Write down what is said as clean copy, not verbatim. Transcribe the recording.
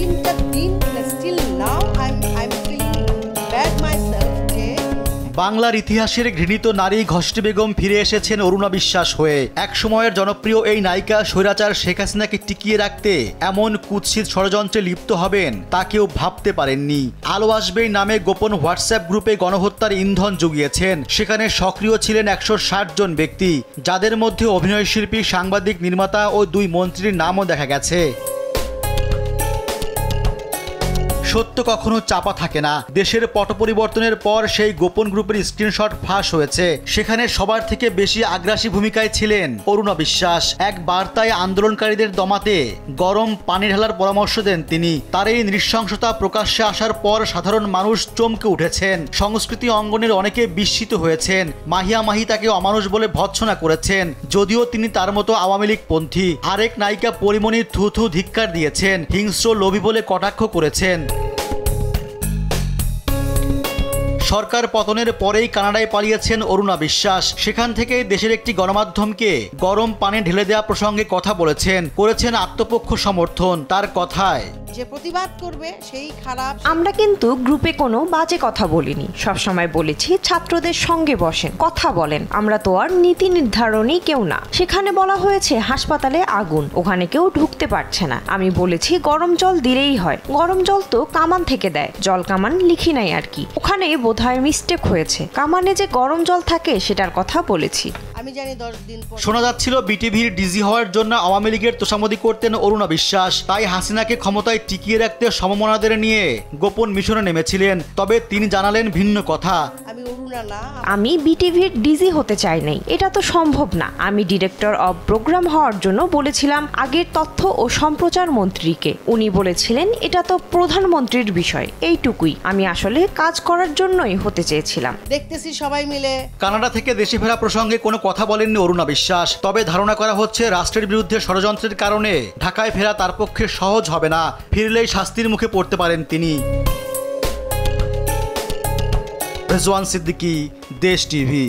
দিনটা দিন still now I am feeling bad myself যে বাংলার ইতিহাসের ঘৃণিত নারী ঘষ্টি বেগম ফিরে এসেছেন অরুণা বিশ্বাস হয়ে। এক সময়ের জনপ্রিয় এই নায়িকা স্বৈরাচার শেখ হাসিনাকে টিকিয়ে রাখতে এমন কুৎসিত ষড়যন্ত্রে লিপ্ত হবেন তা কেউ ভাবতে পারেননি। আলো আসবেই নামে গোপন হোয়াটসঅ্যাপ গ্রুপে গণহত্যার ইন্ধন জুগিয়েছেন। সেখানে সক্রিয় ছিলেন 160 জন ব্যক্তি, যাদের মধ্যে অভিনয়শিল্পী, সাংবাদিক, নির্মাতা ও 2 মন্ত্রীর নামও দেখা গেছে। সত্য কখনো চাপা থাকে না। দেশের পট পরিবর্তনের পর সেই গোপন গ্রুপের স্ক্রিনশট ফাঁস হয়েছে। সেখানে সবার থেকে বেশি আগ্রাসী ভূমিকায় ছিলেন অরুণা বিশ্বাস। এক বার্তায় আন্দোলনকারীদের দমাতে গরম পানি ঢালার পরামর্শ দেন তিনি। তার এই নৃশংসতা প্রকাশ্যে আসার পর সাধারণ মানুষ চমকে উঠেছেন। সংস্কৃতি অঙ্গনের অনেকে বিস্মিত হয়েছেন। মাহিয়া মাহি তাকে অমানুষ বলে ভৎসনা করেছেন, যদিও তিনি তার মতো আওয়ামী লীগপন্থী। আরেক নায়িকা পরিমণি থু থু ধিক্কার দিয়েছেন, হিংস্র লোভী বলে কটাক্ষ করেছেন। সরকার পতনের পরেই কানাডায় পালিয়েছেন অরুণা বিশ্বাস। সেখান থেকে দেশের একটি গণমাধ্যমকে গরম পানি ঢেলে দেওয়া প্রসঙ্গে কথা বলেছেন, করেছেন আত্মপক্ষ সমর্থন। তার কথায়, যে প্রতিবাদ করবে সেই খারাপ। আমরা কিন্তু গ্রুপে কোনো বাজে কথা বলিনি, সবসময় বলেছি ছাত্রদের সঙ্গে বসেন, কথা বলেন। আমরা তো আর নীতি নির্ধারণী কেউ না। সেখানে বলা হয়েছে হাসপাতালে আগুন, ওখানে কেউ ঢুকতে পারছে না। আমি বলেছি গরম জল দিলেই হয়, গরম জল তো কামান থেকে দেয়, জল কামান লিখি নাই আর কি। ওখানে বোধহয় মিস্টেক হয়েছে, কামানে যে গরম জল থাকে সেটার কথা বলেছি। আমি জানি 10 দিন পর শোনা যাচ্ছিল বিটিভির ডিজি হওয়ার জন্য আওয়ামী লীগের তোষামোদি করতেন অরুণা বিশ্বাস। তাই হাসিনাকে ক্ষমতায় টিকিয়ে রাখতে সমমনাদের নিয়ে গোপন মিশনে নেমেছিলেন। তবে তিনি জানালেন ভিন্ন কথা। আমি অরুণা না, আমি বিটিভির ডিজি হতে চাই নাই, এটা তো সম্ভব না। আমি ডিরেক্টর অব প্রোগ্রাম হওয়ার জন্য বলেছিলাম আগের তথ্য ও সম্প্রচার মন্ত্রীকে। উনি বলেছিলেন এটা তো প্রধানমন্ত্রীর বিষয়। এইটুকুই। আমি আসলে কাজ করার জন্যই হতে চেয়েছিলাম। দেখতেছি সবাই মিলে। কানাডা থেকে দেশে ফেরা প্রসঙ্গে কোনো কথা বলেননি অরুণা বিশ্বাস। তবে ধারণা করা হচ্ছে রাষ্ট্রের বিরুদ্ধে ষড়যন্ত্রের কারণে ঢাকায় ফেরা তার পক্ষে সহজ হবে না। ফিরলেই শাস্তির মুখে পড়তে পারেন তিনি। রেজওয়ান সিদ্দিকী, দেশ টিভি।